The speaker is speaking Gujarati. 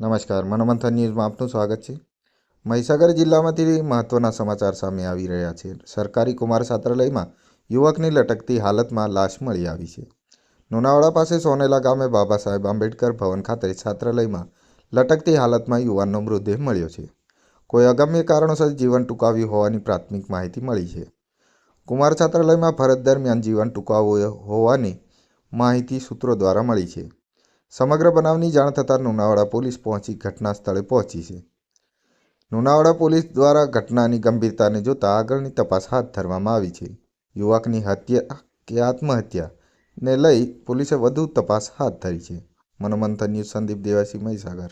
નમસ્કાર, મનોમંથન ન્યૂઝમાં આપનું સ્વાગત છે। મહીસાગર જિલ્લામાંથી મહત્વના સમાચાર સામે આવી રહ્યા છે। સરકારી કુમાર છાત્રાલયમાં યુવકની લટકતી હાલતમાં લાશ મળી આવી છે। લુણાવાડા પાસે સોનેલા ગામે બાબા સાહેબ આંબેડકર ભવન ખાતે છાત્રાલયમાં લટકતી હાલતમાં યુવાનનો મૃતદેહ મળ્યો છે। કોઈ અગમ્ય કારણોસર જીવન ટૂંકાવ્યું હોવાની પ્રાથમિક માહિતી મળી છે। કુમાર છાત્રાલયમાં ફરજ દરમિયાન જીવન ટૂંકાવ્યું હોવાની માહિતી સૂત્રો દ્વારા મળી છે। સમગ્ર બનાવની જાણ થતાં લુણાવાડા પોલીસ ઘટના સ્થળે પહોંચી છે। લુણાવાડા પોલીસ દ્વારા ઘટનાની ગંભીરતાને જોતા આગળની તપાસ હાથ ધરવામાં આવી છે। યુવકની હત્યા કે આત્મહત્યાને લઈ પોલીસે વધુ તપાસ હાથ ધરી છે। મનોમંથન ન્યૂઝ સંદીપ દેવાસી, મહીસાગર।